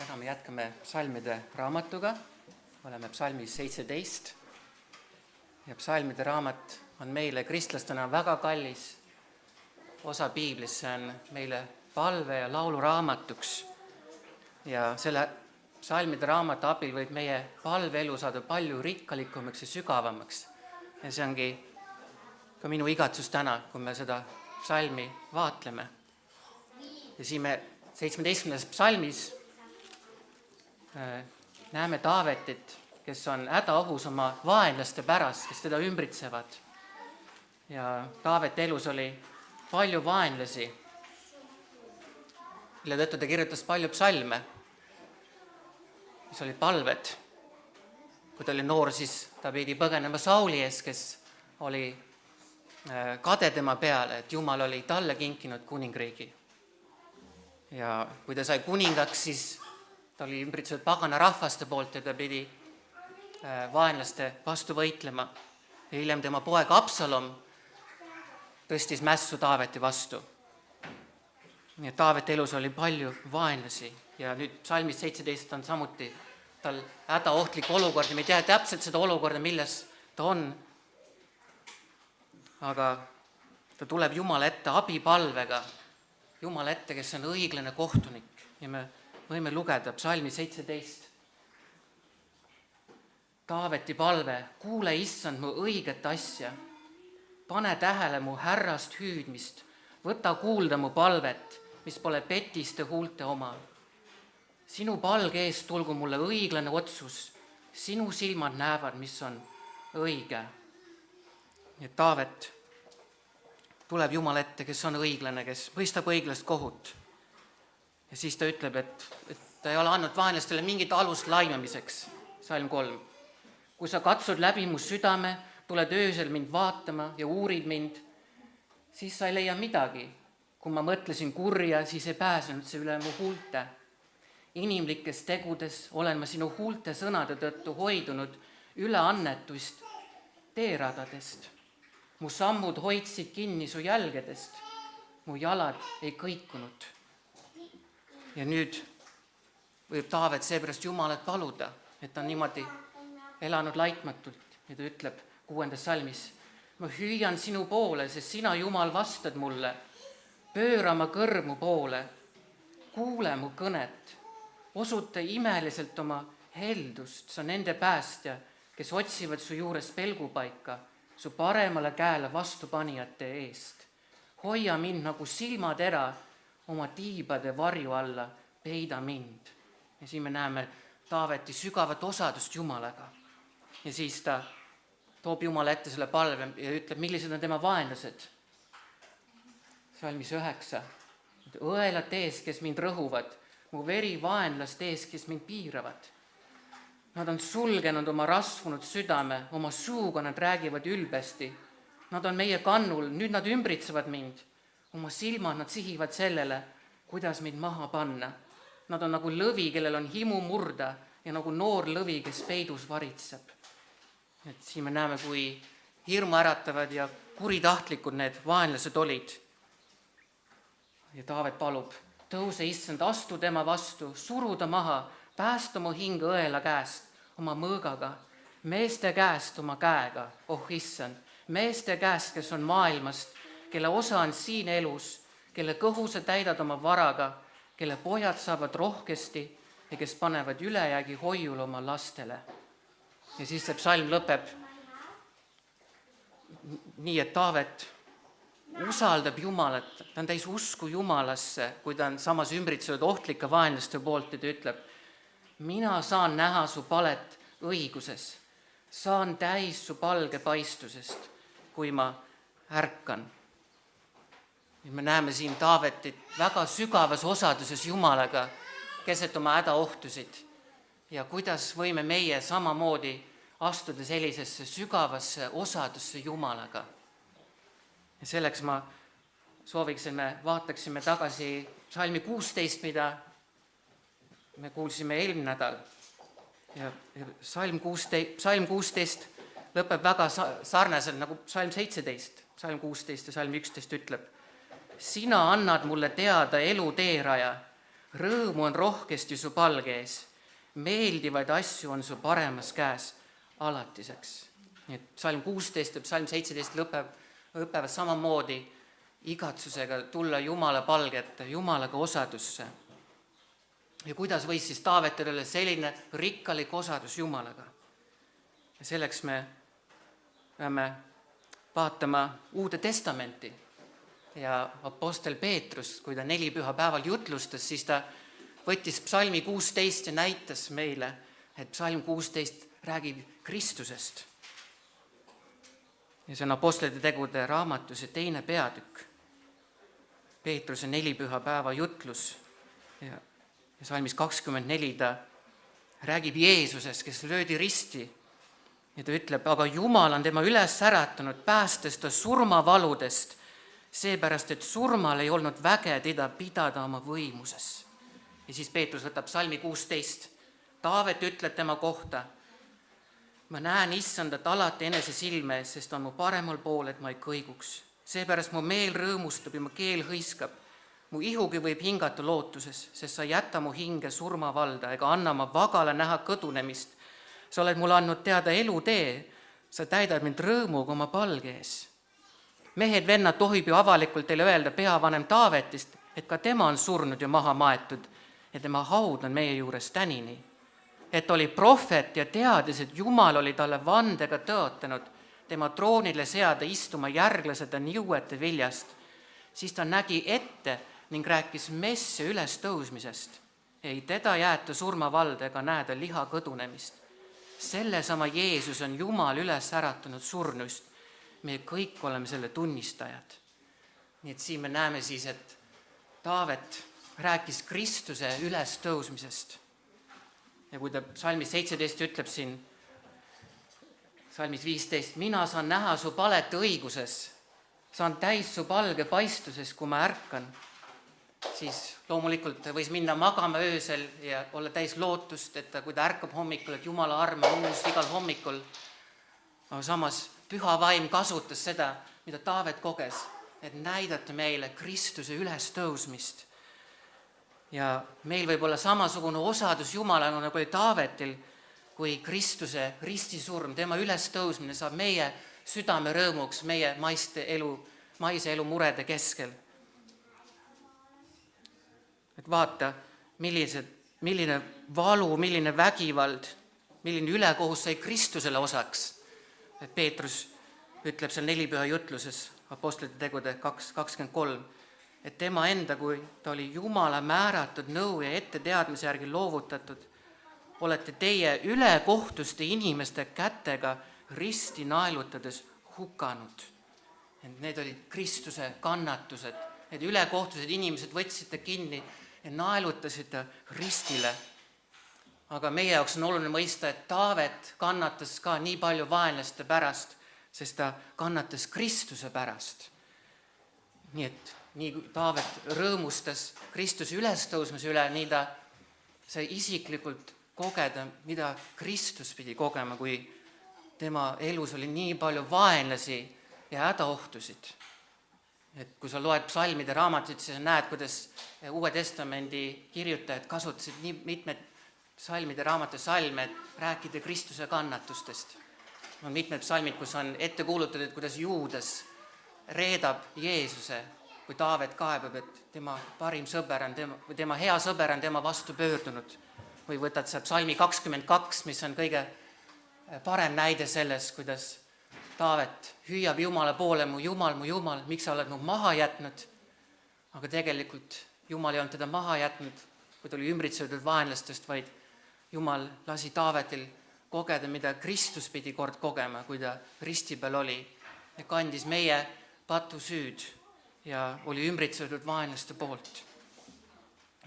Täna me jätkame psalmide raamatuga, oleme psalmis 17 ja psalmide raamat on meile kristlastena väga kallis osa piiblist, see on meile palve ja lauluraamatuks ja selle psalmide raamatu abil võib meie palveelu saada palju rikkalikumaks ja sügavamaks ja see ongi ka minu igatsus täna, kui me seda psalmi vaatleme. Ja siin me 17. psalmis näeme Taavetit, kes on hädaohus oma vaenlaste pärast, kes teda ümbritsevad. Ja Taaveti elus oli palju vaenlasi, mille tõttu ta kirjutas palju psalme, mis olid palved. Kui ta oli noor, siis ta pidi põgenema Sauli ees, kes oli kade tema peale, et Jumal oli talle kinkinud kuningriigi. Ja kui ta sai kuningaks, siis ta oli ümbritsetud pagana rahvaste poolt ja ta pidi vaenlaste vastu võitlema. Ja hiljem tema poeg Absalom tõstis mässu Taaveti vastu. Nii et Taaveti elus oli palju vaenlasi ja nüüd psalmis 17 on samuti tal hädaohtlik olukord ja me ei tea täpselt seda olukorda, milles ta on. Aga ta tuleb Jumala ette abipalvega, Jumala ette, kes on õiglane kohtunik ja me võime lugeda psalmi 17. Taaveti palve, kuule issand mu õiget asja, pane tähele mu härrast hüüdmist, võta kuulda mu palvet, mis pole petiste huulte oma. Sinu palge eest tulgu mulle õiglane otsus, sinu silmad näevad, mis on õige. Ja Taavet tuleb Jumala ette, kes on õiglane, kes mõistab õiglast kohut. Ja siis ta ütleb, et ta ei ole andnud vaenlastele mingit alust laimamiseks. Salm 3. Kui sa katsud läbi mu südame, tuled öösel mind vaatama ja uurid mind, siis sa ei leia midagi. Kui ma mõtlesin kurja, siis ei pääsenud see üle mu huulte. Inimlikes tegudes olen ma sinu huulte sõnade tõttu hoidunud üle annetust teeradadest. Mu sammud hoidsid kinni su jälgedest. Mu jalad ei kõikunud. Ja nüüd võib Taavet seepärast Jumalat paluda, et ta on niimoodi elanud laitmatult ja ta ütleb 6. salmis, ma hüüan sinu poole, sest sina, Jumal, vastad mulle, pööra ma kõrv mu poole, kuule mu kõnet, osuta imeliselt oma heldust, sa nende päästja, kes otsivad su juures pelgupaika, su paremale käele vastupanijate eest. Hoia mind nagu silmatera, oma tiibade varju alla peida mind. Ja siin me näeme Taaveti sügavat osadust Jumalaga. Ja siis ta toob Jumala ette selle palve ja ütleb, millised on tema vaenlased. Salmis 9. Õelad ees, kes mind rõhuvad, mu veri vaenlast ees, kes mind piiravad. Nad on sulgenud oma rasvunud südame, oma suuga nad räägivad ülbesti. Nad on meie kannul, nüüd nad ümbritsevad mind. Oma silmad nad sihivad sellele, kuidas mind maha panna. Nad on nagu lõvi, kellel on himu murda ja nagu noor lõvi, kes peidus varitseb. Et siin me näeme, kui hirmu äratavad ja kuritahtlikud need vaenlased olid. Ja Taavet palub, tõuse issand, astu tema vastu, suruda maha, päästa mu hing õela käest, oma mõõgaga, meeste käest oma käega, oh issand, meeste käest, kes on maailmast, kelle osa on siin elus, kelle kõhu sa täidad oma varaga, kelle pojad saavad rohkesti ja kes panevad ülejäägi hoiul oma lastele. Ja siis see psalm lõpeb nii, et Taavet usaldab Jumalat, ta on täis usku Jumalasse, kui ta on samas ümbritsenud ohtlike vaenlaste poolt ja ta ütleb, mina saan näha su palet õiguses, saan täis su palge paistusest, kui ma ärkan. Ja me näeme siin Taavetit väga sügavas osaduses Jumalaga, keset oma hädaohtusid ja kuidas võime meie samamoodi astuda sellisesse sügavasse osadusse Jumalaga. Ja selleks ma sooviksin, me vaataksime tagasi psalmi 16, mida me kuulsime eelmine nädal. Ja psalm 16 lõpeb väga sarnaselt nagu psalm 17, psalm 16 ja psalm 11 ütleb, sina annad mulle teada elu teeraja, rõõmu on rohkesti su palge ees, meeldivaid asju on su paremas käes alatiseks. Nii et psalm 16 ja psalm 17 lõpevad samamoodi igatsusega tulla Jumala palgete, Jumalaga osadusse. Ja kuidas võis siis Taavetil olla selline rikkalik osadus Jumalaga? Ja selleks me peame vaatama Uude Testamenti ja apostel Peetrus, kui ta 4 pühapäeval jutlustas, siis ta võttis psalmi 16 ja näitas meile, et psalm 16 räägib Kristusest. Ja see on apostlite tegude raamatus 2. peatükk. Peetruse 4 pühapäeva jutlus ja psalmis 24 ta räägib Jeesusest, kes löödi risti ja ta ütleb, aga Jumal on tema üles äratanud, päästes ta surmavaludest, seepärast, et surmal ei olnud väge teda pidada oma võimuses. Ja siis Peetrus võtab psalmi 16. Taavet ütleb tema kohta, ma näen issandat alati enese silme ees, sest on mu paremal pool, et ma ei kõiguks. Seepärast mu meel rõõmustab ja mu keel hõiskab. Mu ihugi võib hingata lootuses, sest sa ei jäta mu hinge surmavalda ega anna ma vagale näha kõdunemist. Sa oled mulle andnud teada elutee, sa täidad mind rõõmuga oma palge ees. Mehed, vennad, tohib ju avalikult teile öelda peavanem Taavetist, et ka tema on surnud ja maha maetud ja tema haud on meie juures tänini. Et oli prohvet ja teadis, et Jumal oli talle vandega tõotanud tema troonile seada istuma järglased ja niuete viljast, siis ta nägi ette ning rääkis messe üles tõusmisest. Ei teda jäeta surmavalda ega näeda liha kõdunemist. Sellesama Jeesus on Jumal üles äratanud surnust. Me kõik oleme selle tunnistajad. Nii et siin me näeme siis, et Taavet rääkis Kristuse üles tõusmisest. Ja kui ta psalmis 17 ütleb siin, psalmis 15, mina saan näha su palet õiguses, saan täis su palge paistuses, kui ma ärkan, siis loomulikult võis minna magama öösel ja olla täis lootust, et kui ta ärkab hommikul, et Jumala arm on uus igal hommikul. Aga samas püha vaim kasutas seda, mida Taavet koges, et näidata meile Kristuse ülestõusmist. Ja meil võib olla samasugune osadus Jumalaga, nagu oli Taavetil, kui Kristuse ristisurm, tema ülestõusmine saab meie südame rõõmuks meie maise elu murede keskel. Et vaata, milline valu, milline vägivald, milline ülekohus sai Kristusele osaks. Et Peetrus ütleb seal 4 püha jutluses, apostlite tegude 2:23, et tema enda, kui ta oli Jumala määratud nõu ja etteteadmise järgi loovutatud, olete teie ülekohtuste inimeste kätega risti naelutades hukanud. Need olid Kristuse kannatused, need ülekohtused inimesed võtsite kinni ja naelutasite ristile. Aga meie jaoks on oluline mõista, et Taavet kannatas ka nii palju vaenlaste pärast, sest ta kannatas Kristuse pärast. Nii et nii kui Taavet rõõmustas Kristuse ülestõusmise üle, nii ta sai isiklikult kogeda, mida Kristus pidi kogema, kui tema elus oli nii palju vaenlasi ja hädaohtusid. Et kui sa loed psalmide raamatuid, siis sa näed, kuidas Uue Testamendi kirjutajad kasutasid nii mitmed psalmide raamatu salme, et rääkida Kristuse kannatustest. On mitmed psalmid, kus on ette kuulutatud, kuidas Juudas reedab Jeesuse, kui Taavet kaebab, et tema parim sõber on tema hea sõber on tema vastu pöördunud. Või võtad sa psalmi 22, mis on kõige parem näide selles, kuidas Taavet hüüab Jumala poole, mu Jumal, miks sa oled mu maha jätnud? Aga tegelikult Jumal ei olnud teda maha jätnud, kui ta oli ümbritsetud vaenlastest, vaid Jumal lasi Taavetil kogeda, mida Kristus pidi kord kogema, kui ta risti peal oli ja kandis meie patusüüd ja oli ümbritsetud vaenlaste poolt.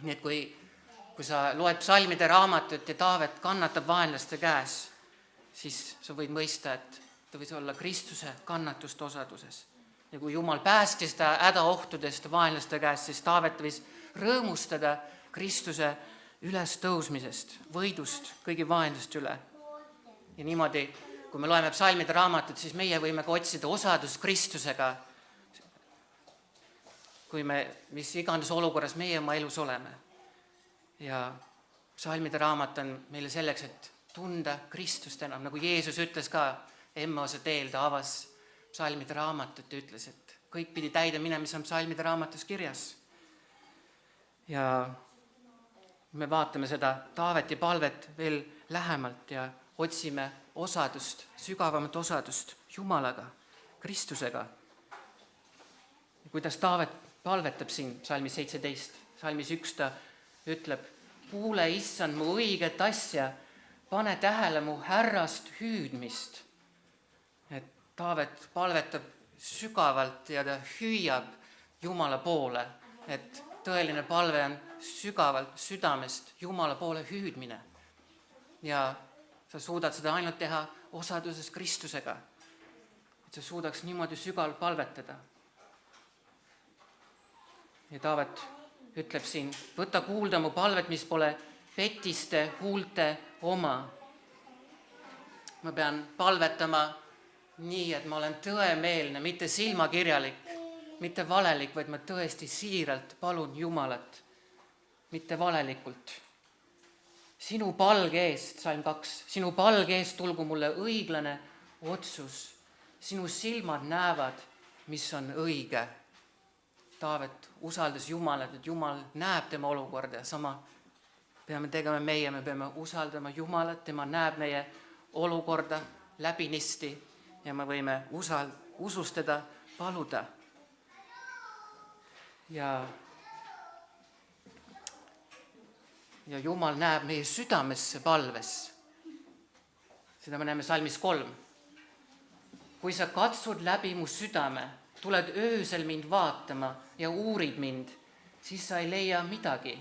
Nii et kui sa loed psalmide raamatut ja Taavet kannatab vaenlaste käes, siis sa võid mõista, et ta võis olla Kristuse kannatuste osaduses. Ja kui Jumal päästis ta hädaohtudest vaenlaste käes, siis Taavet võis rõõmustada Kristuse ülestõusmisest, võidust kõigi vaenlaste üle. Ja niimoodi, kui me loeme psalmide raamatut, siis meie võime ka otsida osadust Kristusega, kui me mis iganes olukorras meie oma elus oleme. Ja psalmide raamat on meile selleks, et tunda Kristust enam, nagu Jeesus ütles ka Emmause teel, ta avas psalmide raamatut ja ütles, et kõik pidi täide minema, mis on psalmide raamatus kirjas. Ja me vaatame seda Taaveti palvet veel lähemalt ja otsime osadust, sügavamat osadust Jumalaga, Kristusega. Kuidas Taavet palvetab siin psalmis 17, psalmis 1 ta ütleb, kuule, issand, mu õiget asja, pane tähele mu härrast hüüdmist. Et Taavet palvetab sügavalt ja ta hüüab Jumala poole, et tõeline palve on sügavalt südamest Jumala poole hüüdmine. Ja sa suudad seda ainult teha osaduses Kristusega, et sa suudaks niimoodi sügavalt palvetada. Ja Taavet ütleb siin, võta kuulda mu palvet, mis pole petiste huulte oma. Ma pean palvetama nii, et ma olen tõemeelne, mitte silmakirjalik, mitte valelik, vaid ma tõesti siiralt palun Jumalat, mitte valelikult. Sinu palge eest, psalm 2, sinu palge eest tulgu mulle õiglane otsus. Sinu silmad näevad, mis on õige. Taavet usaldas Jumalat, et Jumal näeb tema olukorda ja sama peame tegema meie, me peame usaldama Jumalat, tema näeb meie olukorda läbinisti ja me võime usustada, paluda. Ja Jumal näeb meie südamesse palves. Seda me näeme psalmis 3. Kui sa katsud läbi mu südame, tuled öösel mind vaatama ja uurid mind, siis sa ei leia midagi.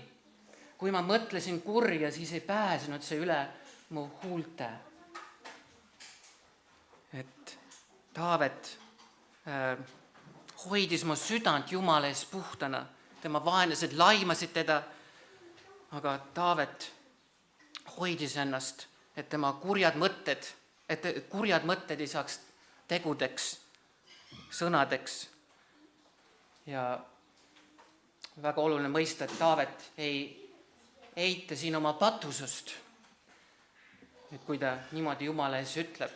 Kui ma mõtlesin kurja, siis ei pääsenud see üle mu huulte. Et Taavet hoidis mu südant Jumala ees puhtana. Tema vaenlased laimasid teda, aga Taavet hoidis ennast, et tema kurjad mõtted ei saaks tegudeks, sõnadeks. Ja väga oluline mõista, et Taavet ei eita siin oma patusust. Et kui ta niimoodi Jumala ees ütleb,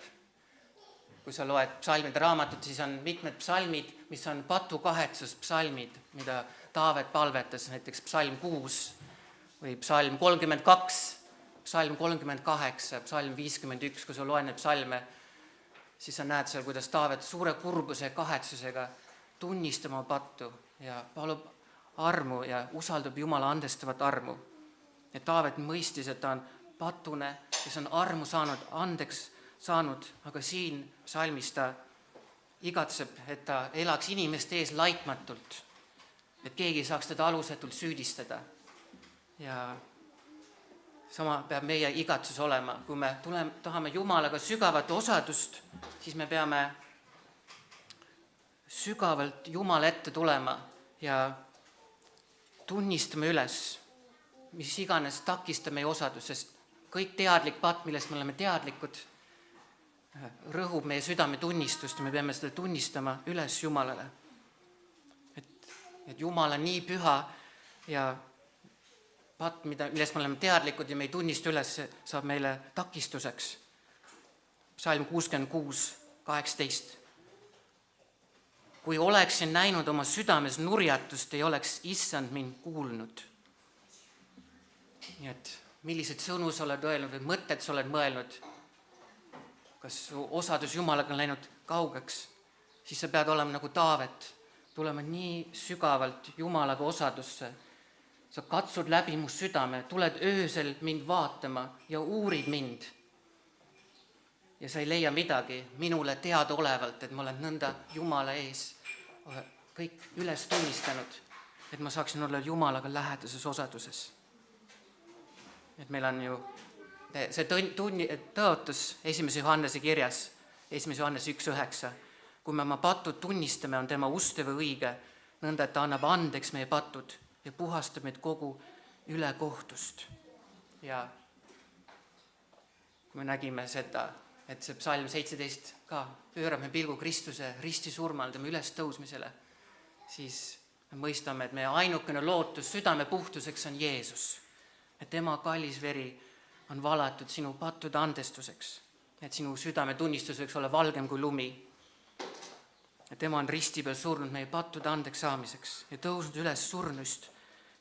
kui sa loed psalmide raamatut, siis on mitmed psalmid, mis on patukahetsuspsalmid, mida Taavet palvetas, näiteks psalm 6 või psalm 32, psalm 38, psalm 51, kui sa loed need psalme, siis sa näed seal, kuidas Taavet suure kurbuse ja kahetsusega tunnistab oma pattu ja palub armu ja usaldab Jumala andestavat armu. Et Taavet mõistis, et ta on patune, kes on armu saanud, andeks saanud, aga siin psalmis ta igatseb, et ta elaks inimeste ees laitmatult, et keegi saaks teda alusetult süüdistada. Ja sama peab meie igatsus olema. Kui me tahame Jumalaga sügavat osadust, siis me peame sügavalt Jumala ette tulema ja tunnistame üles, mis iganes takistab meie osadust, sest kõik teadlik patt, millest me oleme teadlikud, rõhub meie südame tunnistust ja me peame seda tunnistama üles Jumalale. Et Jumal on nii püha ja patt, millest me oleme teadlikud ja me ei tunnista üles, saab meile takistuseks. Psalm 66, 18. Kui oleksin näinud oma südames nurjatust, ei oleks issand mind kuulnud. Nii et millised sõnu sa oled öelnud või mõtted sa oled mõelnud, kas su osadus Jumalaga on läinud kaugeks, siis sa pead olema nagu Taavet, tulema nii sügavalt Jumalaga osadusse. Sa katsud läbi mu südame, tuled öösel mind vaatama ja uurid mind. Ja sa ei leia midagi minule teadaolevalt, et ma olen nõnda Jumala ees kõik üles tunnistanud, et ma saaksin olla Jumalaga lähedases osaduses. Et meil on ju see tõotus 1. Johannese kirjas, 1. Johannes 1.9. Kui me oma patud tunnistame, on tema ustav ja õige, nõnda, et ta annab andeks meie patud ja puhastab meid kogu ülekohtust. Ja kui me nägime seda, et see psalm 17 ka pöörab me pilgu Kristuse ristisurmal, tema ülestõusmisele, siis me mõistame, et meie ainukene lootus südame puhtuseks on Jeesus. et tema kallis veri on valatud sinu pattude andestuseks, et sinu südametunnistus võiks olla valgem kui lumi. Ja tema on risti peal surnud meie pattude andeks saamiseks ja tõusnud üles surnust,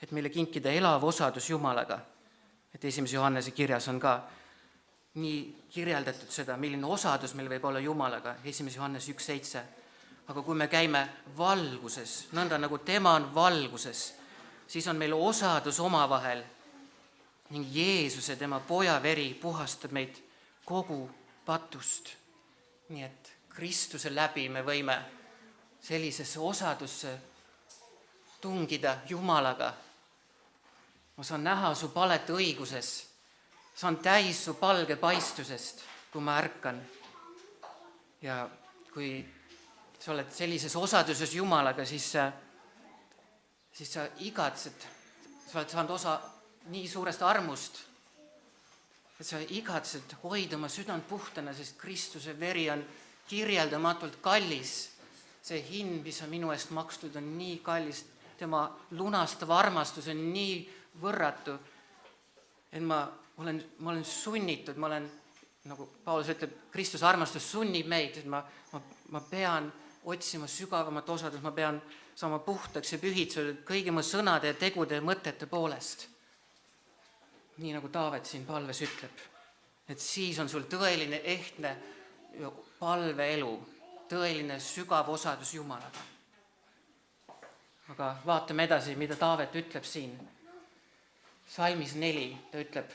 et meile kinkida elav osadus Jumalaga. Et 1. Johannese kirjas on ka nii kirjeldatud seda, milline osadus meil võib olla Jumalaga, 1. Johannes 1,7. Aga kui me käime valguses, nõnda nagu tema on valguses, siis on meil osadus omavahel ning Jeesuse, tema poja veri puhastab meid kogu patust. Nii et Kristuse läbi me võime sellisesse osadusse tungida Jumalaga. Ma saan näha su palet õiguses, saan täis su palge paistusest, kui ma ärkan. Ja kui sa oled sellises osaduses Jumalaga, siis sa igatsed, sa oled saanud osa nii suurest armust, et sa igatsed hoida oma südant puhtana, sest Kristuse veri on kirjeldamatult kallis. See hind, mis on minu eest makstud, on nii kallis, tema lunastav armastus on nii võrratu, et ma olen sunnitud, nagu Paulus ütleb, Kristuse armastus sunnib meid, et ma pean otsima sügavamat osadust, ma pean saama puhtaks ja pühitsetud kõigi mu sõnade ja tegude ja mõtete poolest. Nii nagu Taavet siin palves ütleb, et siis on sul tõeline ehtne palveelu, tõeline sügav osadus Jumalaga. Aga vaatame edasi, mida Taavet ütleb siin. Salmis 4, ta ütleb,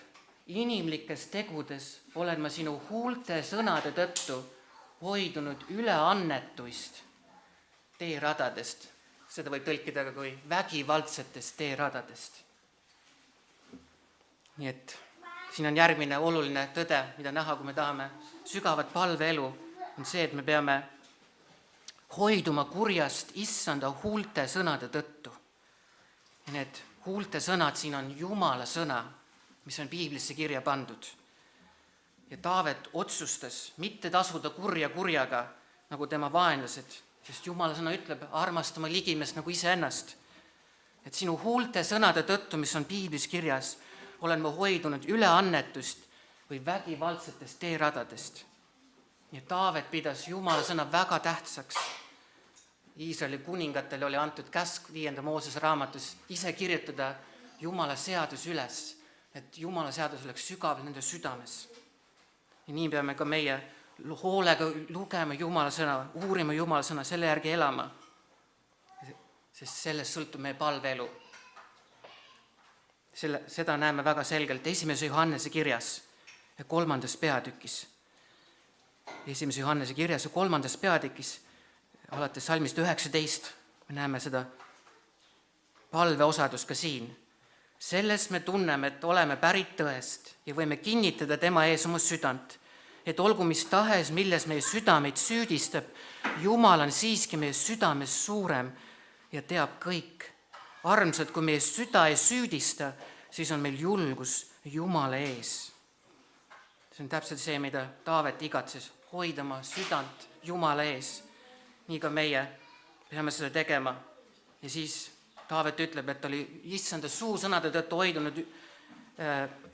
inimlikes tegudes olen ma sinu huulte sõnade tõttu hoidunud üleannetuist teeradadest. Seda võib tõlkida ka kui vägivaldsetest teeradadest. Nii et siin on järgmine oluline tõde, mida näha, kui me tahame sügavat palveelu, on see, et me peame hoiduma kurjast issanda huulte sõnade tõttu. Ja need huulte sõnad siin on Jumala sõna, mis on piiblisse kirja pandud. Ja Taavet otsustas mitte tasuda kurja kurjaga, nagu tema vaenlased, sest Jumala sõna ütleb armastama ligimest nagu iseennast. Et sinu huulte sõnade tõttu, mis on piiblis kirjas, olen ma hoidunud üleannetust või vägivaldsetest teeradadest. Ja Taavet pidas Jumala sõna väga tähtsaks. Iisraeli kuningatele oli antud käsk 5. Moosese raamatus ise kirjutada Jumala seadus üles, et Jumala seadus oleks sügav nende südames. Ja nii peame ka meie hoolega lugema Jumala sõna, uurima Jumala sõna, selle järgi elama, sest sellest sõltub meie palveelu. Seda näeme väga selgelt 1. Johannese kirjas ja 3. peatükis. 1. Johannese kirjas ja 3. peatükis, alates salmist 19, me näeme seda palveosadust ka siin. Sellest me tunneme, et oleme pärit tõest ja võime kinnitada tema ees oma südant, et olgu mis tahes, milles meie südameid süüdistab, Jumal on siiski meie südames suurem ja teab kõik. Armsad, kui meie süda ei süüdista, siis on meil julgus Jumala ees. See on täpselt see, mida Taavet igatses, hoida oma südant Jumala ees. Nii ka meie peame seda tegema. Ja siis Taavet ütleb, et oli issanda suusõnade tõttu hoidunud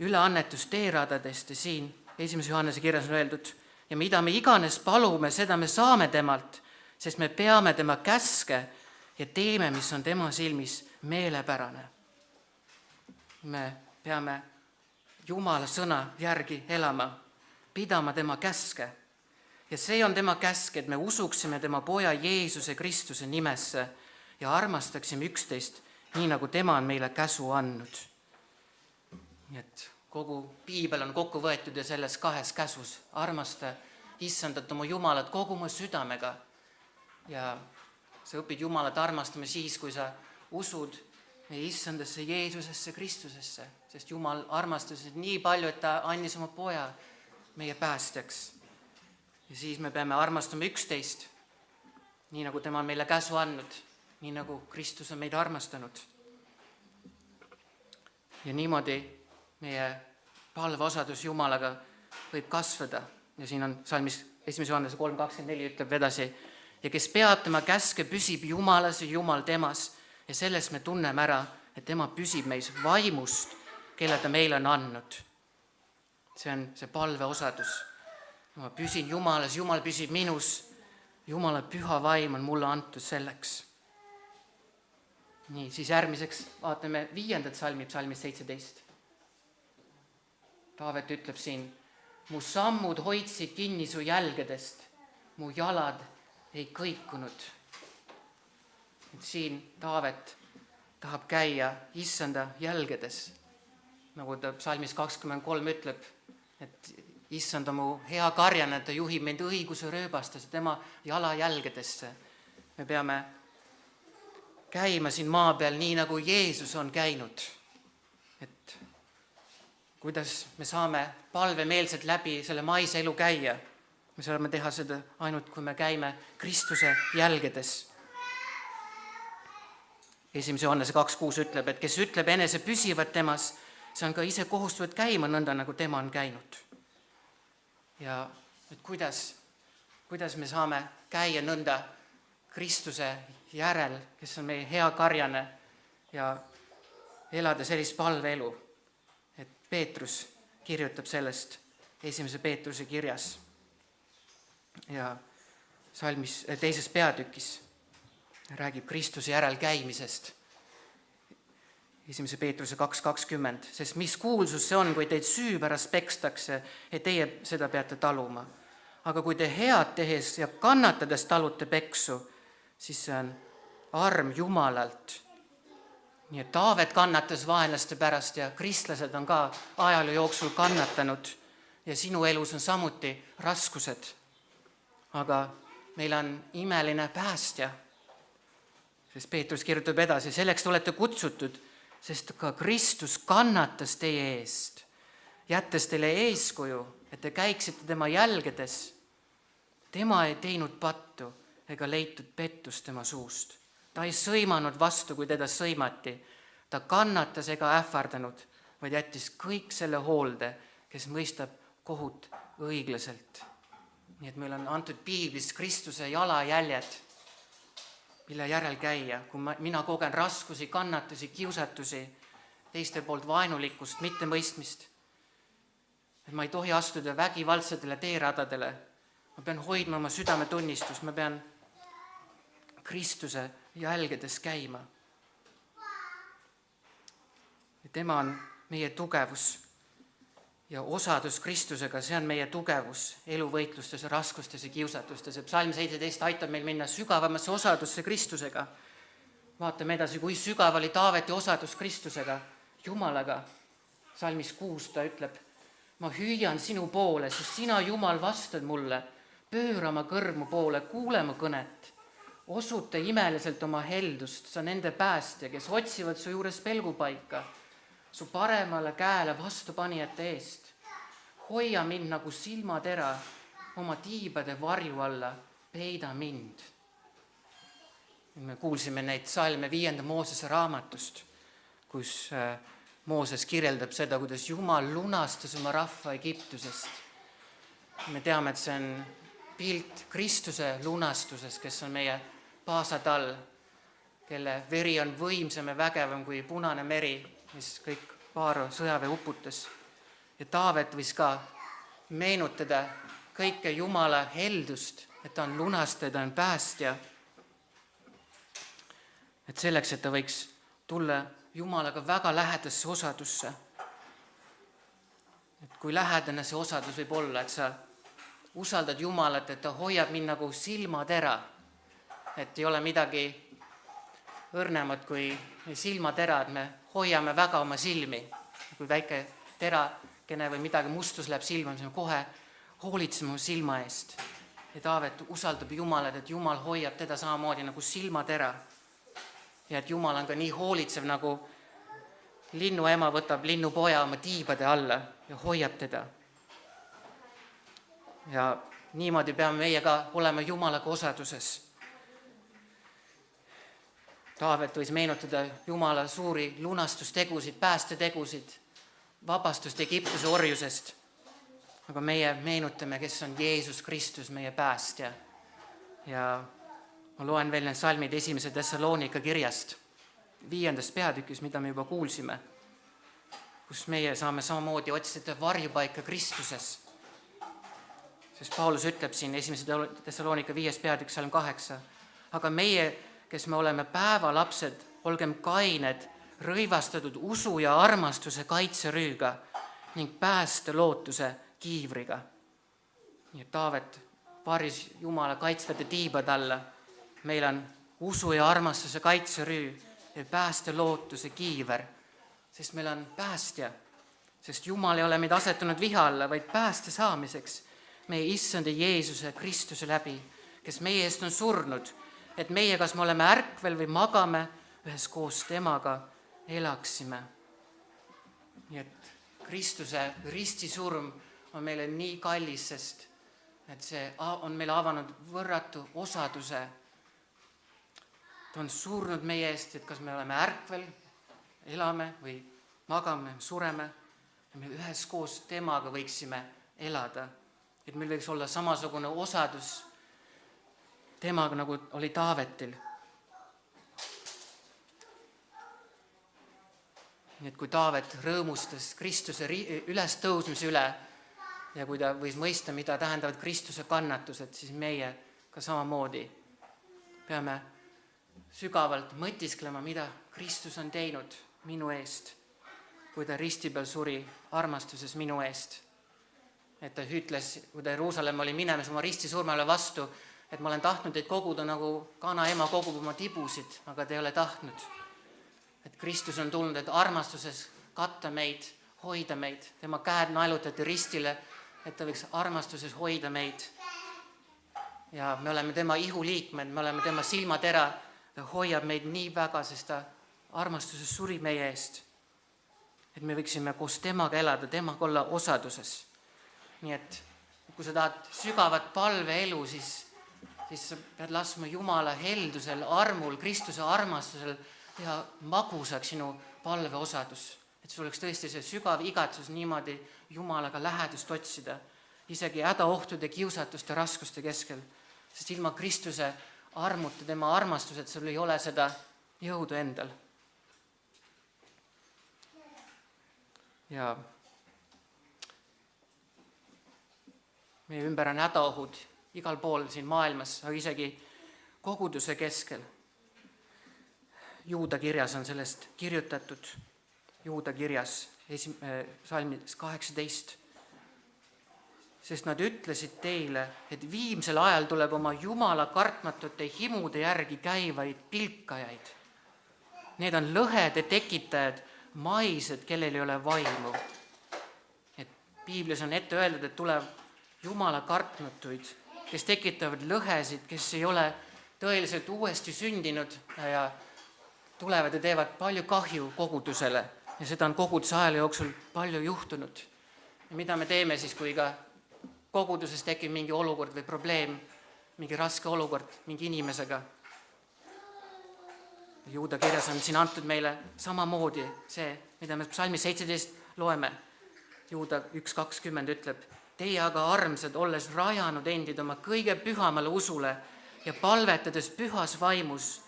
üleannetus teeradadest ja siin 1. Johannese kirjas on öeldud, ja mida me iganes palume, seda me saame temalt, sest me peame tema käske ja teeme, mis on tema silmis meelepärane. Me peame Jumala sõna järgi elama, pidama tema käske. Ja see on tema käsk, et me usuksime tema poja Jeesuse Kristuse nimesse ja armastaksime üksteist, nii nagu tema on meile käsu andnud. Nii et kogu piibel on kokku võetud ja selles 2 käsus. Armasta issandat oma Jumalat kogu oma südamega. Ja sa õpid Jumalat armastama siis, kui sa usud meie issandasse Jeesusesse Kristusesse, sest Jumal armastas nii palju, et ta andis oma poja meie päästjaks. Ja siis me peame armastama üksteist, nii nagu tema on meile käsu andnud, nii nagu Kristus on meid armastanud. Ja niimoodi meie palveosadus Jumalaga võib kasvada. Ja siin on salmis 1. Johannese 3.24 ütleb edasi, ja kes peab tema käske, püsib Jumalas ja Jumal temas. Ja sellest me tunneme ära, et tema püsib meis vaimust kelle ta meile on andnud. See on see palveosadus. Ma püsin Jumalas, Jumal püsib minus, Jumala püha vaim on mulle antud selleks. Nii, siis järgmiseks vaatame 5. salmi, psalmist 17. Taavet ütleb siin, mu sammud hoidsid kinni su jälgedest, mu jalad ei kõikunud. Et siin Taavet tahab käia issanda jälgedes, nagu ta psalmis 23 ütleb, et issand on mu hea karjane, ta juhib meid õiguse rööbastesse, tema jalajälgedesse. Me peame käima siin maa peal nii, nagu Jeesus on käinud. Et kuidas me saame palvemeelselt läbi selle maise elu käia? Me saame teha seda ainult, kui me käime Kristuse jälgedes. 1. Johannese 2.6 ütleb, et kes ütleb enese püsivat temas, see on ka ise kohustuvad käima nõnda, nagu tema on käinud. Ja et kuidas me saame käia nõnda Kristuse järel, kes on meie hea karjane ja elada sellist palveelu. Et Peetrus kirjutab sellest 1. Peetruse kirjas ja salmis 2. peatükis räägib Kristuse järel käimisest. 1. Peetruse 2.20, sest mis kuulsus see on, kui teid süü pärast pekstakse, et teie seda peate taluma. Aga kui te head tehes ja kannatades talute peksu, siis see on arm Jumalalt. Nii et Taavet kannatas vaenlaste pärast ja kristlased on ka ajaloo jooksul kannatanud ja sinu elus on samuti raskused. Aga meil on imeline päästja, sest Peetrus kirjutab edasi, selleks te olete kutsutud, sest ka Kristus kannatas teie eest, jättes teile eeskuju, et te käiksite tema jälgedes. Tema ei teinud pattu ega leitud pettust tema suust. Ta ei sõimanud vastu, kui teda sõimati. Ta kannatas ega ähvardanud, vaid jättis kõik selle hoolde, kes mõistab kohut õiglaselt. Nii et meil on antud piiblis Kristuse jalajäljed, mille järel käia, kui mina kogen raskusi, kannatusi, kiusatusi, teiste poolt vaenulikkust, mittemõistmist. Et ma ei tohi astuda vägivaldsetele teeradadele. Ma pean hoidma oma südametunnistust, ma pean Kristuse jälgedes käima. Ja tema on meie tugevus ja osadus Kristusega, see on meie tugevus eluvõitlustes, raskustes ja kiusatustes. Psalm 17 aitab meil minna sügavamasse osadusse Kristusega. Vaatame edasi, kui sügav oli Taaveti osadus Kristusega, Jumalaga. Psalmis 6 ta ütleb, ma hüüan sinu poole, sest sina, Jumal, vastad mulle, pööra oma kõrmu poole, kuule mu kõnet. Osuta imeliselt oma heldust, sa nende päästja, kes otsivad su juures pelgupaika. Su paremale käele vastupanijate eest. Hoia mind nagu silmatera, oma tiibade varju alla, peida mind. Me kuulsime neid salme 5. Moosese raamatust, kus Mooses kirjeldab seda, kuidas Jumal lunastas oma rahva Egiptusest. Me teame, et see on pilt Kristuse lunastusest, kes on meie paasatall, kelle veri on võimsam ja vägevam kui Punane meri, mis kõik Vaaro sõjaväe uputas. Ja Taavet võis ka meenutada kõike Jumala heldust, et ta on lunastaja, ta on päästja. Et selleks, et ta võiks tulla Jumalaga väga lähedasse osadusse. Et kui lähedane see osadus võib olla, et sa usaldad Jumalat, et ta hoiab mind nagu silmatera, et ei ole midagi õrnemat kui silmatera, et me hoiame väga oma silmi. Kui väike terakene või midagi mustus läheb silma, siis me kohe hoolitseme oma silma eest. Ja Taavet usaldab Jumalat, et Jumal hoiab teda samamoodi nagu silmatera. Ja et Jumal on ka nii hoolitsev, nagu linnuema võtab linnupoja oma tiibade alla ja hoiab teda. Ja niimoodi peame meie ka olema Jumalaga osaduses. Taavet võis meenutada Jumala suuri lunastustegusid, päästetegusid, vabastust Egiptuse orjusest. Aga meie meenutame, kes on Jeesus Kristus, meie päästja. Ja ma loen veel need salmid 1. Tessaloonika kirjast, 5. peatükis, mida me juba kuulsime. kus meie saame samamoodi otsida varjupaika Kristuses. Sest Paulus ütleb siin 1. Thessalonika 5. peatükk salm 8, aga meie, kes me oleme päevalapsed, olgem kained, rõivastatud usu ja armastuse kaitserüüga ning päästelootuse kiivriga. Nii et Taavet varis Jumala kaitsvate tiibade alla. Meil on usu ja armastuse kaitserüü ja päästelootuse kiiver, sest meil on päästja, sest Jumal ei ole meid asetunud viha alla, vaid pääste saamiseks meie issanda Jeesuse Kristuse läbi, kes meie eest on surnud, et meie, kas me oleme ärkvel või magame, üheskoos temaga elaksime. Nii et Kristuse ristisurm on meile nii kallis, sest et see on meile avanud võrratu osaduse. Ta on surnud meie eest, et kas me oleme ärkvel, elame või magame, sureme, ja me üheskoos temaga võiksime elada. Et meil võiks olla samasugune osadus temaga, nagu oli Taavetil. Nii et kui Taavet rõõmustas Kristuse ülestõusmise üle ja kui ta võis mõista, mida tähendavad Kristuse kannatused, siis meie ka samamoodi peame sügavalt mõtisklema, mida Kristus on teinud minu eest, kui ta risti peal suri armastuses minu eest. Et ta ütles, kui ta Jeruusalemma oli minemas oma ristisurmale vastu, et ma olen tahtnud teid koguda nagu kanaema kogub oma tibusid, aga te ei ole tahtnud. Et Kristus on tulnud, et armastuses katta meid, hoida meid. Tema käed naelutati ristile, et ta võiks armastuses hoida meid. Ja me oleme tema ihuliikmed, me oleme tema silmatera. Ta hoiab meid nii väga, sest ta armastuses suri meie eest. Et me võiksime koos temaga elada, temaga olla osaduses. Nii et kui sa tahad sügavat palveelu, siis sa pead laskma Jumala heldusel, armul, Kristuse armastusel ja magusaks sinu palveosadus. Et sul oleks tõesti see sügav igatsus niimoodi Jumalaga lähedust otsida, isegi hädaohtude, kiusatuste, raskuste keskel. Sest ilma Kristuse armuta, tema armastused, sul ei ole seda jõudu endal. Ja meie ümber on hädaohud igal pool siin maailmas, aga isegi koguduse keskel. Juuda kirjas on sellest kirjutatud, Juuda kirjas salmis 18. Sest nad ütlesid teile, et viimsel ajal tuleb oma Jumala kartmatute himude järgi käivaid pilkajaid. Need on lõhede tekitajad, maised, kellel ei ole vaimu. Et Piiblis on ette öeldud, et tuleb Jumala kartmatuid, kes tekitavad lõhesid, kes ei ole tõeliselt uuesti sündinud ja tulevad ja teevad palju kahju kogudusele. Ja seda on koguduse ajal jooksul palju juhtunud. Ja mida me teeme siis, kui ka koguduses tekib mingi olukord või probleem, mingi raske olukord mingi inimesega? Juuda kirjas on siin antud meile samamoodi see, mida me psalmis 17 loeme. Juuda 1.20 ütleb, teie aga armsad, olles rajanud endid oma kõige pühamale usule ja palvetades pühas vaimus,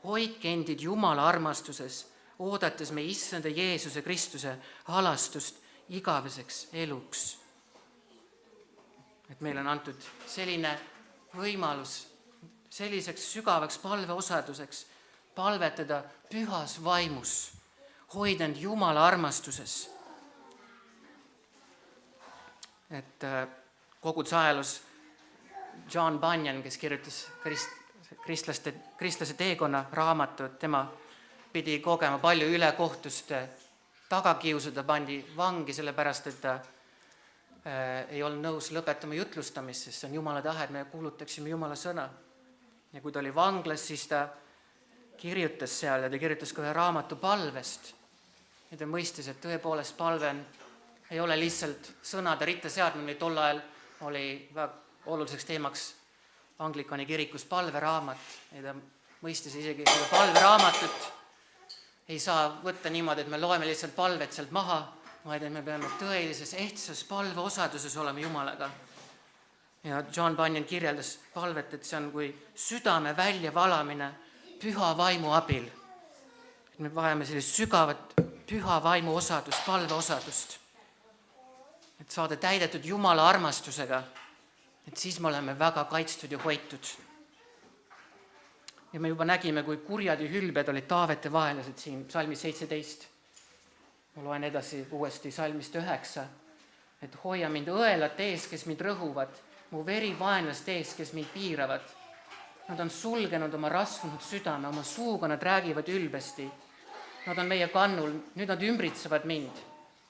hoidke endid Jumala armastuses, oodates me issanda Jeesuse Kristuse halastust igaveseks eluks. Et meil on antud selline võimalus, selliseks sügavaks palveosaduseks, palvetada pühas vaimus, hoida end Jumala armastuses. Et koguduse ajaloos John Bunyan, kes kirjutas kristlase teekonna raamatu, tema pidi kogema palju ülekohtust, tagakiusuda, pandi vangi, sellepärast, et ta ei olnud nõus lõpetama jutlustamist, sest see on Jumala tahe, et me kuulutaksime Jumala sõna. Ja kui ta oli vanglas, siis ta kirjutas seal ja ta kirjutas ka ühe raamatu palvest. Ja ta mõistis, et tõepoolest palve ei ole lihtsalt sõnade ritta seadmine, tol ajal oli väga oluliseks teemaks Anglikani kirikus palveraamat. Ja ta mõistis isegi, et palveraamatut ei saa võtta niimoodi, et me loeme lihtsalt palvet sealt maha, vaid et me peame tõelises ehtsas palveosaduses olema Jumalaga. Ja John Bunyan kirjeldas palvet, et see on kui südame väljavalamine püha vaimu abil. Et me vajame sellist sügavat püha vaimu osadust, palve osadust. Et saada täidetud Jumala armastusega, et siis me oleme väga kaitstud ja hoitud. Ja me juba nägime, kui kurjad ja hülbed olid Taavete vaenlased siin salmis 17. Ma loen edasi uuesti salmist 9, et hoia mind õelate ees, kes mind rõhuvad, mu veri vaenlaste ees, kes mind piiravad. Nad on sulgenud oma rasvunud südame, oma suuga nad räägivad ülbesti. Nad on meie kannul, nüüd nad ümbritsevad mind.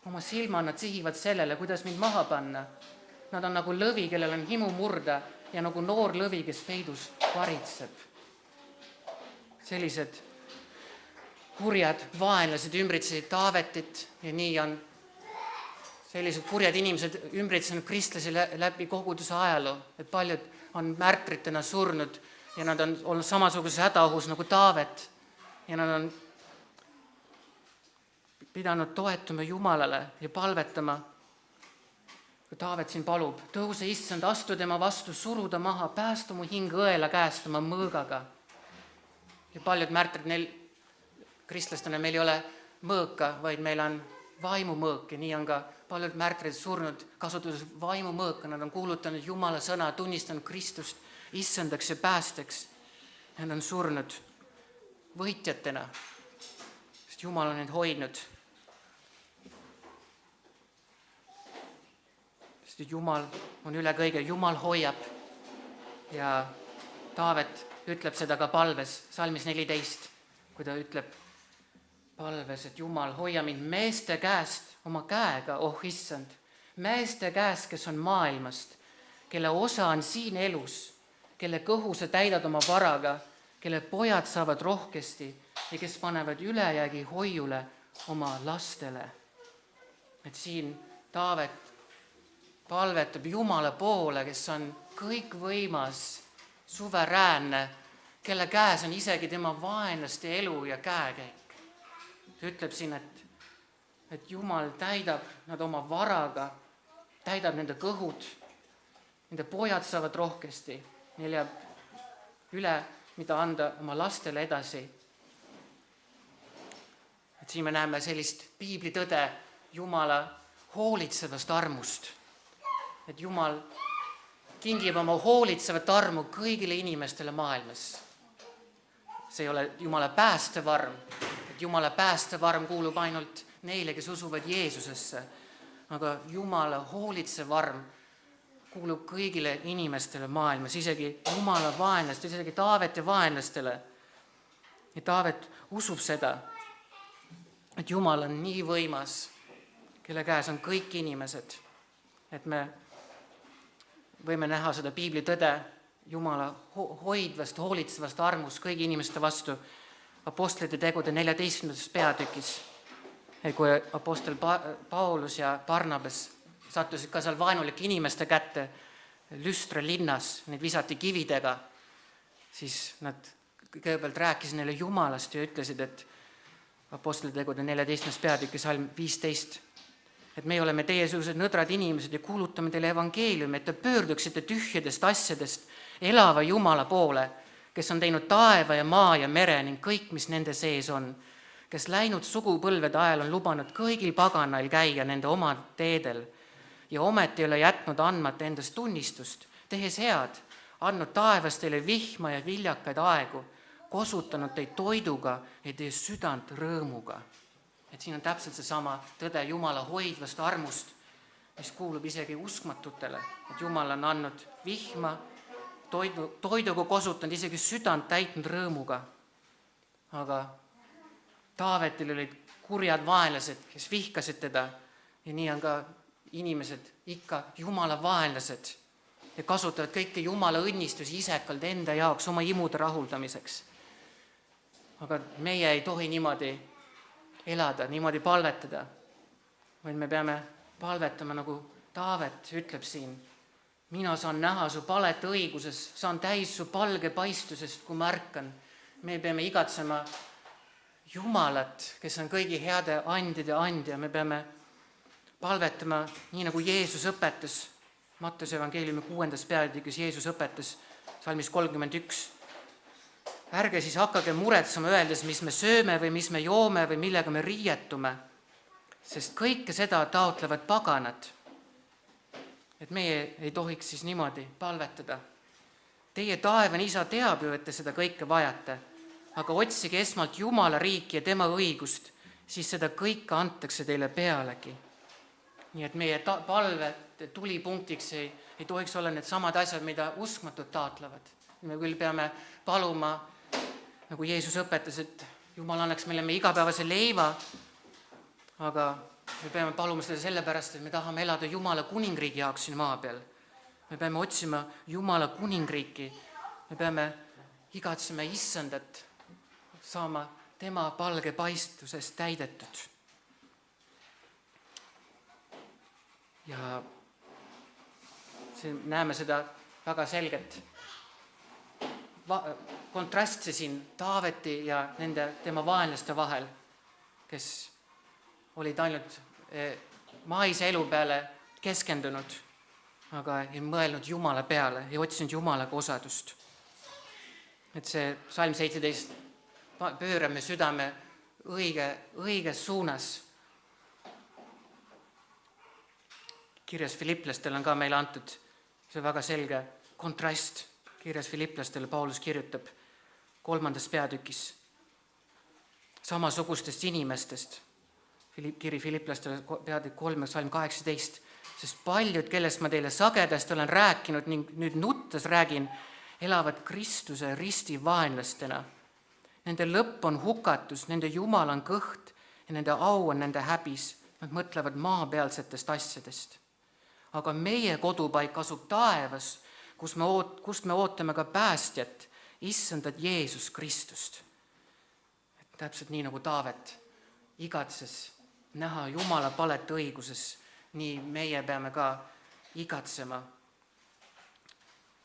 Oma silma nad sihivad sellele, kuidas mind maha panna. Nad on nagu lõvi, kellel on himu murda ja nagu noor lõvi, kes peidus varitseb. Sellised kurjad vaenlased ümbritsesid Taavetit ja nii on sellised kurjad inimesed ümbritsenud kristlasi läbi koguduse ajaloo, et paljud on märtritena surnud ja nad on olnud samasuguses hädaohus nagu Taavet ja nad on pidanud toetuma Jumalale ja palvetama. Kui Taavet siin palub, tõuse issand, astu tema vastu, suruda maha, päästa mu hing õela käest oma mõõgaga. Ja paljud märtrid, kristlastena meil ei ole mõõka, vaid meil on vaimumõõk ja nii on ka paljud märtrid surnud, kasutades vaimumõõka. Nad on kuulutanud Jumala sõna, tunnistanud Kristust issandaks ja päästeks. Nad on surnud võitjatena, sest Jumal on neid hoidnud. Sest Jumal on üle kõige, Jumal hoiab ja Taavet ütleb seda ka palves, salmis 14, kui ta ütleb palves, et Jumal, hoia mind meeste käest oma käega, oh issand, meeste käest, kes on maailmast, kelle osa on siin elus, kelle kõhu sa täidad oma varaga, kelle pojad saavad rohkesti ja kes panevad ülejäägi hoiule oma lastele. Et siin Taavet palvetab Jumala poole, kes on kõikvõimas, suveräänne, kelle käes on isegi tema vaenlaste elu ja käekäik. Ta ütleb siin, et Jumal täidab nad oma varaga, täidab nende kõhud, nende pojad saavad rohkesti, neil jääb üle, mida anda oma lastele edasi. Et siin me näeme sellist piiblitõde Jumala hoolitsevast armust, et Jumal kingib oma hoolitsevat armu kõigile inimestele maailmas. See ei ole Jumala päästevarm, et Jumala päästevarm kuulub ainult neile, kes usuvad Jeesusesse, aga Jumala hoolitsev arm kuulub kõigile inimestele maailmas, isegi Jumala vaenlastele, isegi Taavete vaenlastele. Ja Taavet usub seda, et Jumal on nii võimas, kelle käes on kõik inimesed, et me võime näha seda piibli tõde Jumala hoidvast, hoolitsevast armust kõigi inimeste vastu Apostlite tegude 14. peatükis, kui apostel Paulus ja Barnabas sattusid ka seal vaenulike inimeste kätte Lüstra linnas, neid visati kividega, siis nad kõigepealt rääkisid neile Jumalast ja ütlesid, et Apostlite tegude 14. peatükis salm 15, et me oleme teiesugused nõdrad inimesed ja kuulutame teile evangeeliumi, et te pöörduksite tühjadest asjadest elava Jumala poole, kes on teinud taeva ja maa ja mere ning kõik, mis nende sees on, kes läinud sugupõlvede ajal on lubanud kõigil paganail käia nende oma teedel ja ometi ei ole jätnud andmata endast tunnistust, tehes head, andnud taevas teile vihma ja viljakaid aegu, kosutanud teid toiduga ja teie südant rõõmuga. Et siin on täpselt seesama tõde Jumala hoidvast armust, mis kuulub isegi uskmatutele, et Jumal on andnud vihma, toiduga kosutanud, isegi südant täitnud rõõmuga. Aga Taavetil olid kurjad vaenlased, kes vihkasid teda ja nii on ka inimesed ikka Jumala vaenlased ja kasutavad kõiki Jumala õnnistusi isekalt enda jaoks, oma imude rahuldamiseks. Aga meie ei tohi niimoodi elada, niimoodi palvetada, vaid me peame palvetama, nagu Taavet ütleb siin. Mina saan näha su palet õiguses, saan täis su palge paistusest, kui ma ärkan. Me peame igatsema Jumalat, kes on kõigi heade andjad ja andja. Me peame palvetama nii, nagu Jeesus õpetas. Mattuse evangeeliumi 6. peatükis Jeesus õpetas salmis 31. Ärge siis hakkage muretsema öeldes, mis me sööme või mis me joome või millega me riietume. sest kõike seda taotlevad paganad. Et meie ei tohiks siis niimoodi palvetada. Teie taevane Isa teab ju, et te seda kõike vajate, aga otsige esmalt Jumala riiki ja tema õigust, siis seda kõike antakse teile pealegi. Nii et meie palved tulipunktiks ei tohiks olla need samad asjad, mida uskmatud taotlevad. Me küll peame paluma, nagu Jeesus õpetas, et Jumal annaks meile meie igapäevase leiva, aga me peame paluma seda sellepärast, et me tahame elada Jumala kuningriigi jaoks siin maa peal. Me peame otsima Jumala kuningriiki, me peame igatsema Issandat, saama tema palge paistusest täidetud. Ja näeme seda väga selget kontrasti siin Taaveti ja tema vaenlaste vahel, kes olid ainult maise elu peale keskendunud, aga ei mõelnud Jumala peale, ei otsinud Jumalaga osadust. Et see Salm 17, pöörame südame õiges suunas. Kirjas Filiplastele on ka meile antud see väga selge kontrast. Kirjas Filiplastele Paulus kirjutab 3. peatükis samasugustest inimestest. Kiri Filiplastele peatükk 3, Salm 18, sest paljud, kellest ma teile sagedasti olen rääkinud ning nüüd nuttes räägin, elavad Kristuse risti vaenlastena. Nende lõpp on hukatus, nende Jumal on kõht ja nende au on nende häbis. Nad mõtlevad maapealsetest asjadest. Aga meie kodupaik asub taevas, kust me ootame ka päästjat, Issandat Jeesus Kristust. Et täpselt nii nagu Taavet igatses näha Jumala palet õiguses, nii meie peame ka igatsema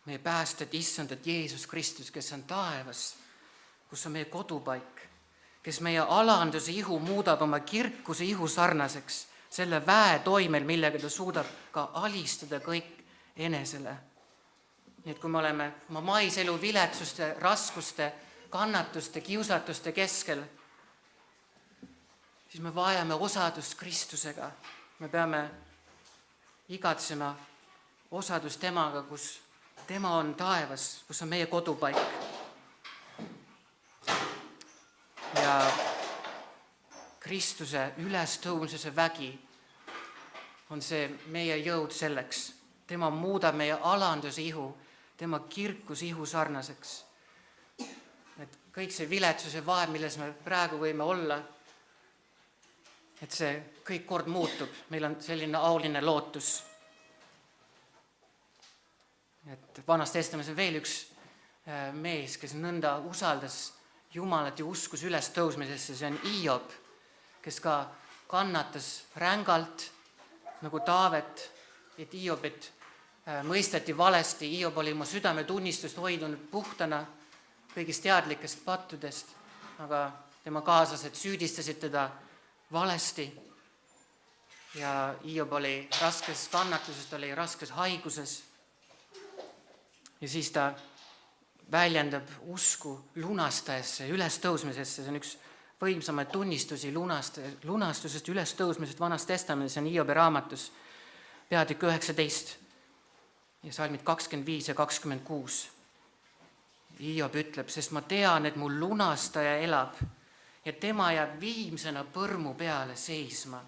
meie päästjat, Issandat Jeesus Kristus, kes on taevas, kus on meie kodupaik, kes meie alanduse ihu muudab oma kirkuse ihu sarnaseks, selle väe toimel, millega ta suudab ka alistada kõik enesele. Nii et kui me oleme oma maiselu viletsuste, raskuste, kannatuste, kiusatuste keskel, siis me vajame osadust Kristusega. Me peame igatsema osadust temaga, kus tema on taevas, kus on meie kodupaik. Ja Kristuse ülestõusmise vägi on see meie jõud selleks. Tema muudab meie alanduse ihu, tema kirkuse ihu sarnaseks. Et kõik see viletsuse vaev, milles me praegu võime olla, et see kõik kord muutub. Meil on selline auline lootus. Et Vanas Testamendis on veel üks mees, kes nõnda usaldas Jumalat ja uskus ülestõusmisesse, see on Hiob, kes ka kannatas rängalt nagu Taavet, et Hiobit mõisteti valesti. Hiob oli oma südametunnistust hoidunud puhtana kõigist teadlikest pattudest, aga tema kaaslased süüdistasid teda valesti. Ja Hiob oli raskes kannatuses, ta oli raskes haiguses. Ja siis ta väljendab usku lunastajasse, ülestõusmisesse. See on üks võimsamaid tunnistusi lunastusest, ülestõusmisest Vanas Testamendis, on Hiobi raamatus peatükk 19 ja salmid 25 ja 26. Hiob ütleb, sest ma tean, et mu lunastaja elab ja tema jääb viimsena põrmu peale seisma.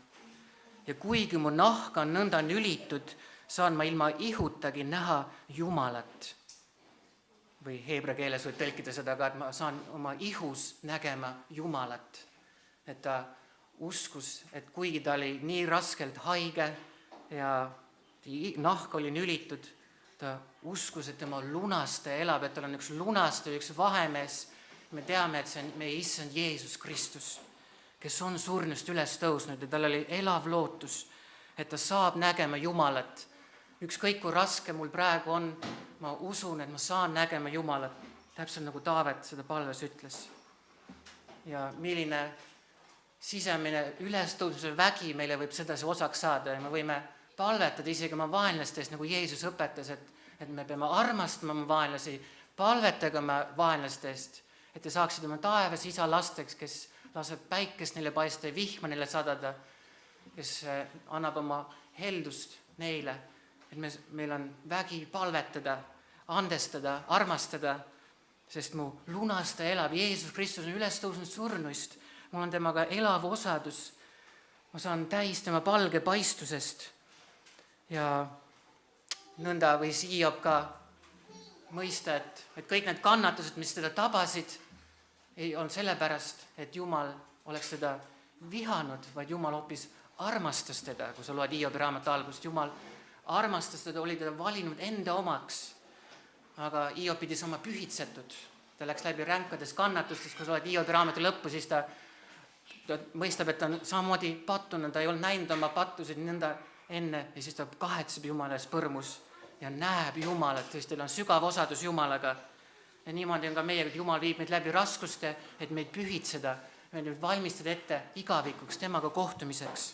Ja kuigi mu nahk on nõnda nülitud, saan ma ilma ihutagi näha Jumalat. Või heebrea keeles võib tõlkida seda ka, et ma saan oma ihus nägema Jumalat. Et ta uskus, et kuigi ta oli nii raskelt haige ja nahk oli nülitud, ta uskus, et tema lunastaja elab, et tal on üks lunastaja, üks vahemees. Me teame, et see on meie Issand Jeesus Kristus, kes on surnust üles tõusnud ja tal oli elav lootus, et ta saab nägema Jumalat. Ükskõik kui raske mul praegu on, ma usun, et ma saan nägema Jumalat, täpselt nagu Taavet seda palves ütles. Ja milline sisemine ülestõusmise vägi meile võib sedasi osaks saada ja me võime palvetada isegi oma vaenlastest, nagu Jeesus õpetas, et me peame armastama oma vaenlasi, palvetage oma vaenlastest, et te saaksite oma taevas Isa lasteks, kes laseb päikest neile paista ja vihma neile sadada. kes annab oma heldust neile, et meil on vägi palvetada, andestada, armastada, sest mu lunastaja elab, Jeesus Kristus on üles tõusnud surnuist, mul on temaga elav osadus, ma saan täis tema palge paistusest ja nõnda võis Hiob ka mõista, et kõik need kannatused, mis teda tabasid, ei olnud sellepärast, et Jumal oleks teda vihanud, vaid Jumal hoopis armastas teda, kui sa loed Hiobi raamatu algust, Jumal armastas teda, oli teda valinud enda omaks, aga Hiob pidi saama pühitsetud, ta läks läbi ränkades kannatustest, kui sa loed Hiobi raamatu lõppu, siis ta mõistab, et ta on samamoodi pattunud, ta ei olnud näinud oma pattusid nõnda enne ja siis ta kahetseb Jumala ees põrmus ja näeb Jumalat, sest tal on sügav osadus Jumalaga. Ja niimoodi on ka meiega, et Jumal viib meid läbi raskuste, et meid pühitseda, meid valmistada ette igavikuks, temaga kohtumiseks.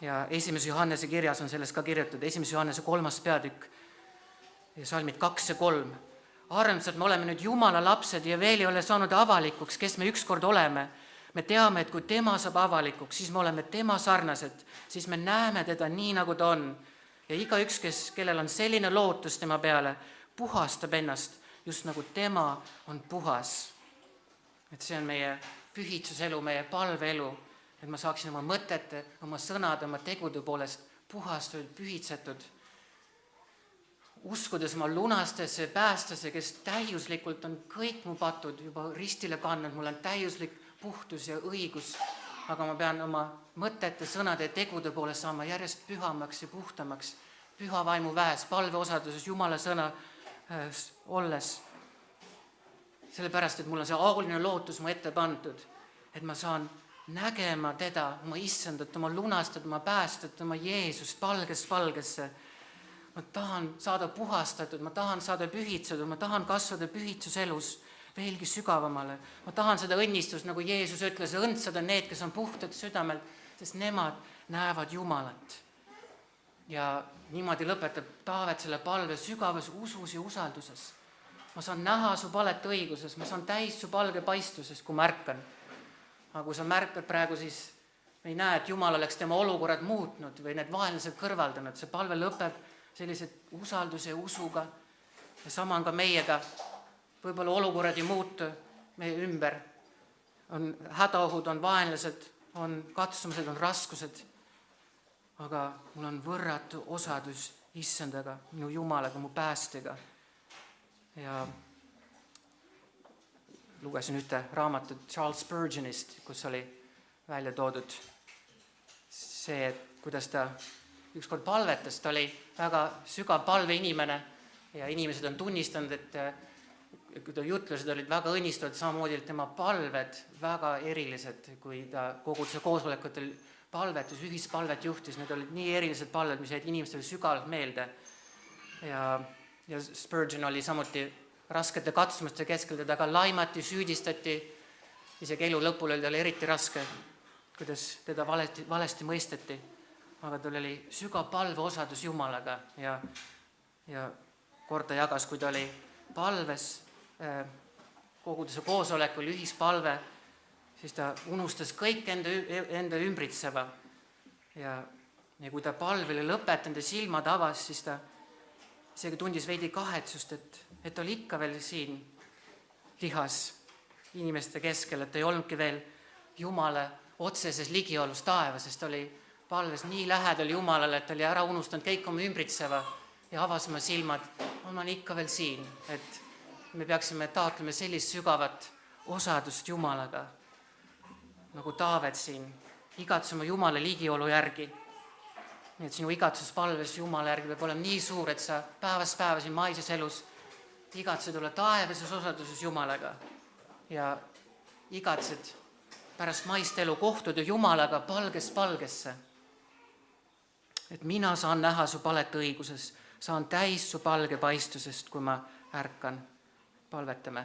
Ja 1. Johannese kirjas on sellest ka kirjutatud, 1. Johannese 3. peatükk ja salmid 2 ja 3. Armsad, me oleme nüüd Jumala lapsed ja veel ei ole saanud avalikuks, kes me ükskord oleme. Me teame, et kui tema saab avalikuks, siis me oleme tema sarnased, siis me näeme teda nii, nagu ta on. Ja igaüks, kellel on selline lootus tema peale, puhastab ennast, just nagu tema on puhas. Et see on meie pühitsuselu, meie palveelu, et ma saaksin oma mõtete, oma sõnade, oma tegude poolest puhastatud, pühitsetud, uskudes oma lunastajasse, päästasse, kes täiuslikult on kõik mu patud juba ristile kandnud, mul on täiuslik puhtus ja õigus, aga ma pean oma mõtete, sõnade ja tegude poolest saama järjest pühamaks ja puhtamaks, püha vaimu väes, palveosaduses, Jumala sõna olles. Sellepärast, et mul on see auline lootus mu ette pandud, et ma saan nägema teda, oma issandat, oma lunastat, oma päästat, oma Jeesust palgesse. Ma tahan saada puhastatud, ma tahan saada pühitsetud, ma tahan kasvada pühitsuselus veelgi sügavamale. Ma tahan seda õnnistust, nagu Jeesus ütles, õndsad on need, kes on puhtad südamelt, sest nemad näevad Jumalat. Ja niimoodi lõpetab Taavet selle palve sügavas usus ja usalduses. Ma saan näha su palet õiguses, ma saan täis su palge paistuses, kui ma ärkan. Aga kui sa märkad praegu, siis ei näe, et Jumal oleks tema olukorrad muutnud või need vaenlased kõrvaldanud. See palve lõpeb sellise usalduse ja usuga ja sama on ka meiega. Võib-olla olukorrad ei muutu meie ümber. On hädaohud, on vaenlased, on katsumused, on raskused. Aga mul on võrratu osadus issandaga, minu Jumalaga, mu päästega. Ja lugesin ühte raamatut Charles Spurgeonist, kus oli välja toodud see, kuidas ta ükskord palvetas. Ta oli väga sügav palveinimene ja inimesed on tunnistanud, et kui ta jutlused olid väga õnnistuvad, samamoodi tema palved väga erilised, kui ta koguduse koosolekutel palvetus, ühispalvet juhtis, need olid nii erilised palved, mis jäid inimestele sügavalt meelde. Ja Spurgeon oli samuti raskete katsumuste keskel, teda ka laimati, süüdistati, isegi elu lõpul oli tal eriti raske, kuidas teda valesti mõisteti, aga tal oli sügav palveosadus Jumalaga ja kord ta jagas, kui ta oli palves koguduse koosolekul, ühispalve, siis ta unustas kõik enda ümbritseva ja kui ta palvele lõpetanud ja silmad avas, siis ta isegi tundis veidi kahetsust, et oli ikka veel siin lihas inimeste keskel, et ta ei olnudki veel Jumala otseses ligiolus taevas, sest ta oli palves nii lähedal Jumalale, et ta oli ära unustanud kõik oma ümbritseva ja avas oma silmad, on ikka veel siin, et me peaksime taotlema sellist sügavat osadust Jumalaga, nagu Taavet siin, igatsema Jumala ligiolu järgi. Nii et sinu igatsus palves Jumala järgi peab olema nii suur, et sa päevast päeva siin maises elus igatsed olla taevases osaduses Jumalaga ja igatsed pärast maist elu kohtuda Jumalaga palgest palgesse. Et mina saan näha su palet õiguses, saan täis su palge paistusest, kui ma ärkan. Palvetame.